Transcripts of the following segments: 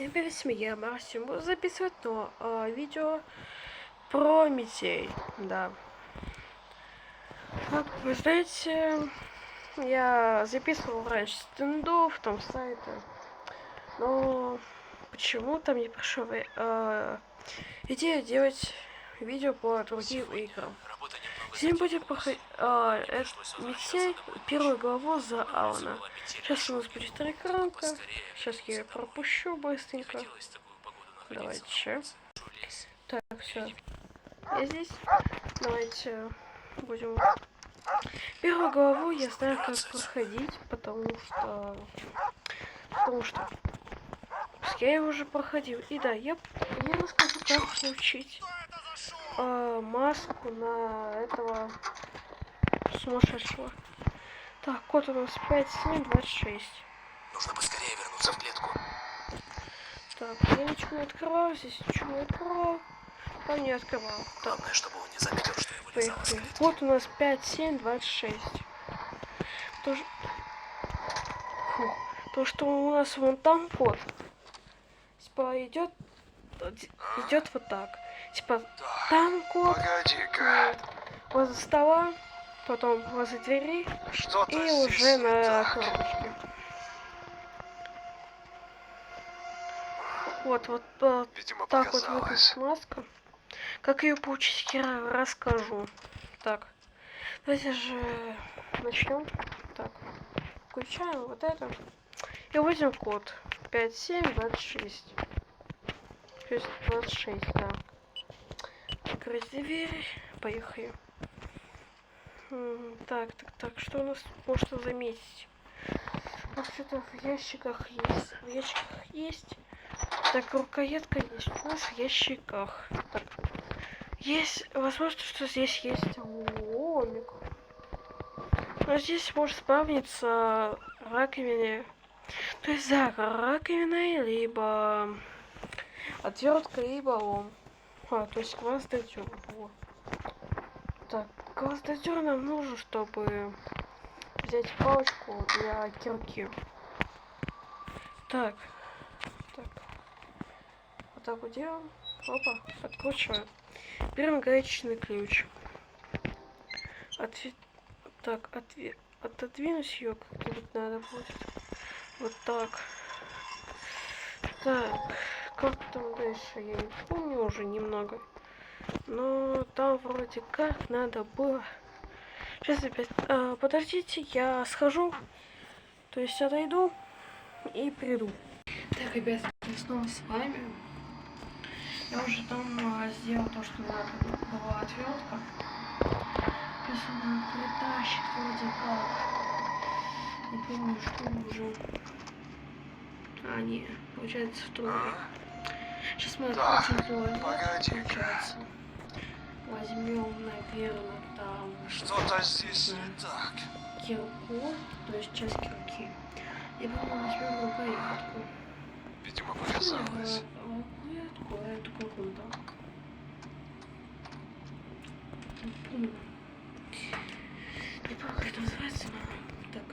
Всем привет, я Максим. Буду записывать видео про метей. Да. Как вы знаете, я записывал раньше стендов, там сайты, но почему-то мне пришла идея делать видео по другим играм. Сегодня будем проходить метей, первую главу за Алана. Сейчас у нас будет рекламка. Сейчас я ее пропущу быстренько. Давайте. Так, все. Я здесь. Давайте будем. Первую главу я знаю, как проходить, потому что я его уже проходил. И да, я расскажу, как получить маску на этого сумасшедшего. Так, код у нас 5726. Нужно поскорее вернуться в клетку. Так, я ничего не открывал, здесь ничего не открывал. Там не открывал. Так. Главное, чтобы он не заметил, что я вылезал из клетки. Вот у нас 5726. То, что у нас вон там код. Типа идет вот так. Типа там код. Погоди-ка. Возле стола, потом возле двери и уже на коробочке. Вот Видимо, так вот выглядит маска. Как ее получить, я расскажу. Так, давайте же начнем. Так, включаем вот это. И возьмем код 5726. 26, да. Открыть дверь. Поехали. Так, что у нас можно заметить? Вот что-то в ящиках есть. В ящиках есть. Так, рукоятка есть у нас в ящиках. Так. Есть, возможно, что здесь есть ломик. Но здесь может спавниться раковине. То есть за раковиной, либо отвертка, либо лом. То есть гвоздодер. Вот. Так, гвоздодер нам нужен, чтобы взять палочку для кирки. Так. Вот так вот делаем. Опа, откручиваем. Берем гаечный ключ. Отодвинуть ее как-нибудь надо будет. Вот так. Так, как там дальше, я не помню уже немного. Но там вроде как надо было. Сейчас опять. Подождите, я схожу. То есть отойду и приду. Так, ребят, я снова с вами. Я уже там сделал то, что надо. Была отвертка. Сейчас она притащит вроде как. Не помню, что уже. Не, получается второй. Сейчас мы открутим зону. Получается. Возьмем, наверное, там. Что-то здесь не так. Кирку, то есть часть кирки. И потом возьмем рукоятку. Видимо, показалось. Рукоятку, а эту какую-то. Не помню. Не помню, как это называется, но так.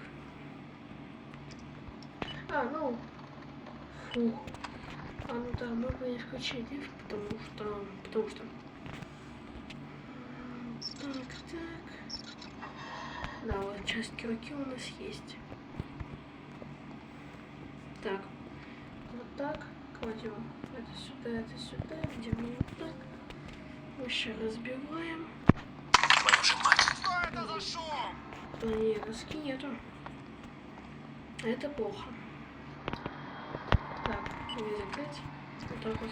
Фух. Ну да, можно не включить лифт, потому что. Так. Да, вот часть кирки у нас есть. Так. Вот так. Кладем это сюда, делаем вот так. Еще разбиваем. Твою же мать! Что это за шум? Нет, доски нету. Это плохо. Так, не закрыть. Вот так вот.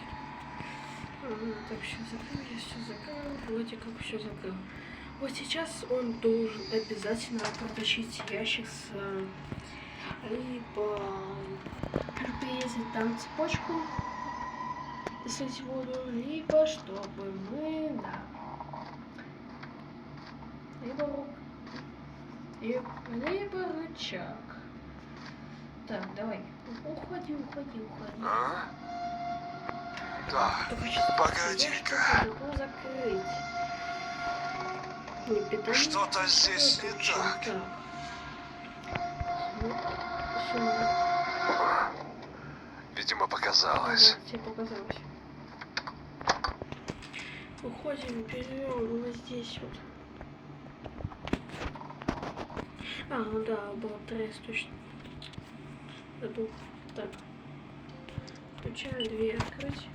Так, все закрыл, я все закрыл. Вроде как все закрыл. Вот сейчас он должен обязательно протащить ящик с либо перерезать там цепочку, слить воду, либо чтобы мы либо рычаг. Так, давай. Уходи. Да, погоди-ка. Что-то здесь не так. Видимо, показалось. Да, тебе показалось. Уходим, берем вот здесь вот. А, ну да, был тресс точно. Забыл. Так. Включаем дверь открыть.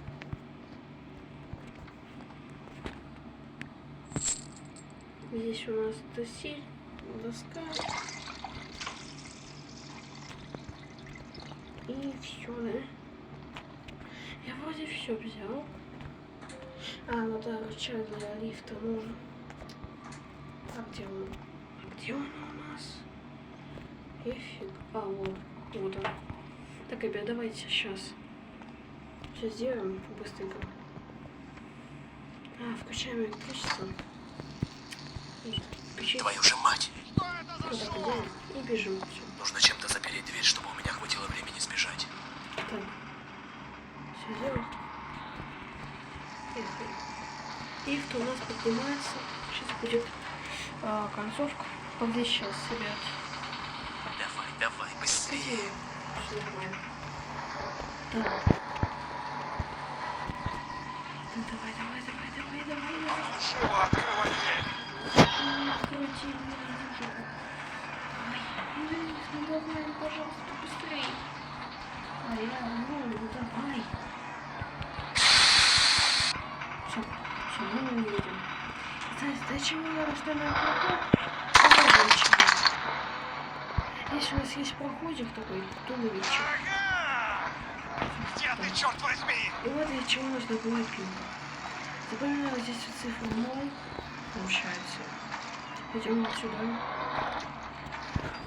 Здесь у нас тесиль, доска. И все, да? Я вроде все взял. А, ну да, рычаг для лифта нужен. А где он? Где он у нас? Эфиг. А, вот он. Так, ребят, давайте сейчас. Сейчас сделаем быстренько. А, включаем электричество. Твою же мать! И бежим. Все. Нужно чем-то запереть дверь, чтобы у меня хватило времени сбежать. Так. Все делаем. Лифт у нас поднимается. Сейчас будет концовка. Вот здесь сейчас, ребят. Давай, быстрее. Все нормально. Так. Ну, давай. Чего? Открывай дверь. Откройте дверь. Ну давай, пожалуйста, побыстрее. Ну давай. Все, мы не едем. Зачем мы рождаем проход? Здесь у нас есть проходик такой, туннельчик. Где ты, черт возьми? И вот для чего нужно было пинка. Запоминаю здесь цифру 0, получается. Идем вот сюда.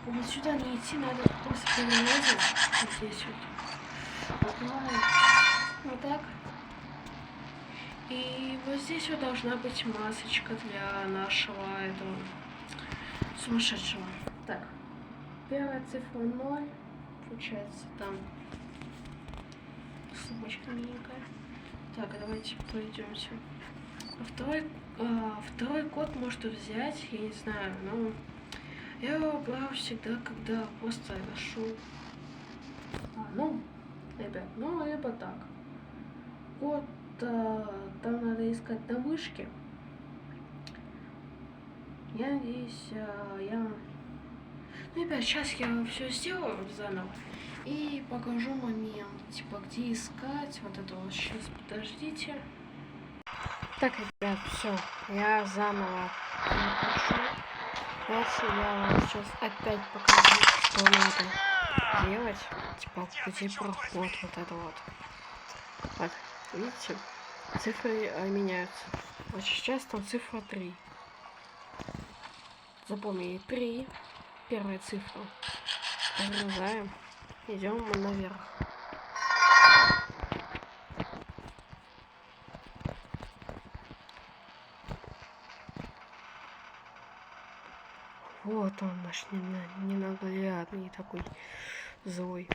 Вот сюда не идти, надо просто перелазить. Вот здесь вот. Открываем. Вот так. И вот здесь вот должна быть масочка для нашего этого сумасшедшего. Так. Первая цифра 0. Получается там сумочка миленькая. Так, давайте пройдемся. Второй код можно взять, я не знаю, но я его брал всегда, когда просто нашел. Ребят, либо так. Код там надо искать на мышке. Я надеюсь, ребят, сейчас я все сделаю заново и покажу момент, типа где искать вот это вот. Сейчас подождите. Так, ребят, все, я заново напишу. Дальше я вам сейчас опять покажу, что надо делать. Типа, где проход, вот это вот. Так, видите, цифры меняются. Вот сейчас там цифра 3. Запомнили, 3. Первая цифра. Разрезаем. Идем наверх. Вот он, наш ненаглядный такой злой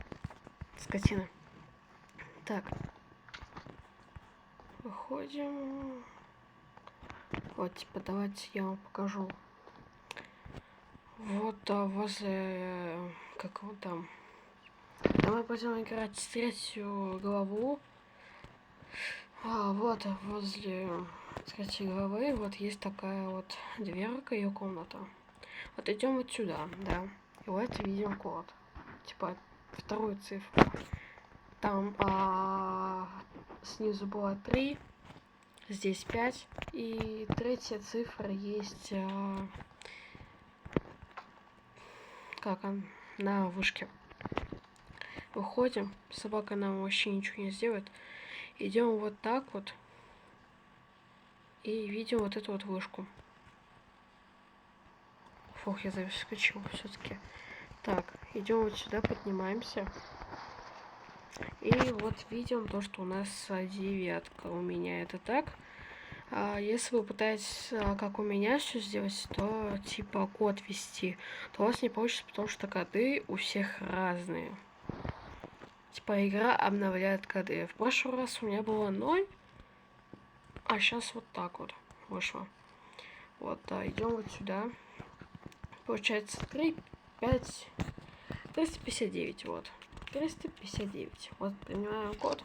скотина. Так. Выходим. Вот, типа, давайте я вам покажу. Вот возле... Как его там? Давай пойдем играть в третью главу. Вот возле третьей главы вот есть такая вот дверка, ее комната. Вот идем вот сюда, да. И вот видим код. Типа вторую цифру. Там снизу было 3, здесь 5. И третья цифра есть как он, на вышке. Выходим. Собака нам вообще ничего не сделает. Идем вот так вот. И видим вот эту вот вышку. Фух, я заскочил все-таки. Так, идем вот сюда, поднимаемся. И вот видим то, что у нас 9. У меня это так. Если вы пытаетесь, как у меня, все сделать, то типа код ввести, то у вас не получится, потому что коды у всех разные. Типа игра обновляет коды. В прошлый раз у меня было 0, а сейчас вот так вот вышло. Вот, идем вот сюда. Получается 3, 5, 359, вот. 359. Вот принимаем код,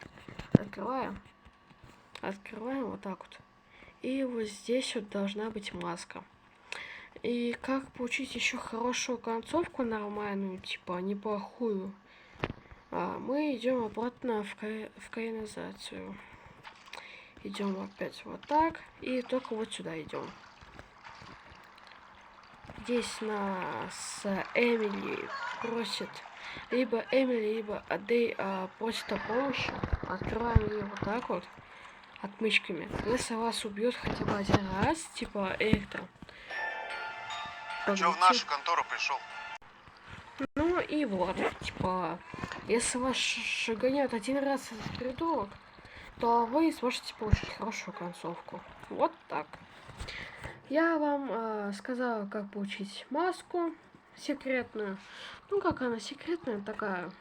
открываем. Открываем вот так вот. И вот здесь вот должна быть маска. И как получить еще хорошую концовку нормальную, типа неплохую, мы идем обратно в канализацию. Идем опять вот так. И только вот сюда идем. Здесь нас Эмили просит, либо Эмили, либо Адей просит о помощи. Открываем ее вот так вот отмычками. Если вас убьет хотя бы один раз, типа электро. Чё в нашу контору пришел? Ну и вот, типа, если вас шагонят один раз этот придурок, то вы сможете получить хорошую концовку. Вот так. Я вам сказала, как получить маску секретную. Ну, как она секретная такая.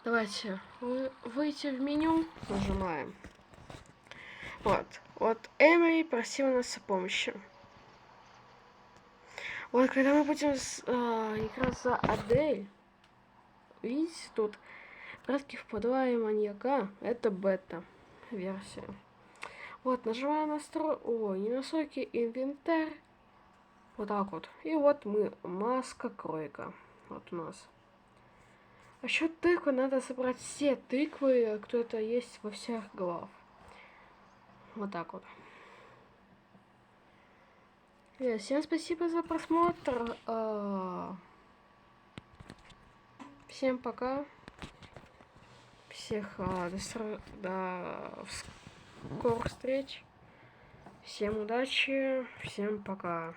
Давайте выйти в меню, нажимаем. Вот Эмили просила нас о помощи. Вот когда мы будем играть за Адель, видите, тут «Братки в подвале маньяка», это бета-версия. Вот, нажимаем не настройки, инвентарь. Вот так вот. И вот мы, маска кройка. Вот у нас. А еще тыквы, надо собрать все тыквы, кто-то есть во всех глав. Вот так вот. Всем спасибо за просмотр. Всем пока. Всех до скорых встреч. Всем удачи. Всем пока.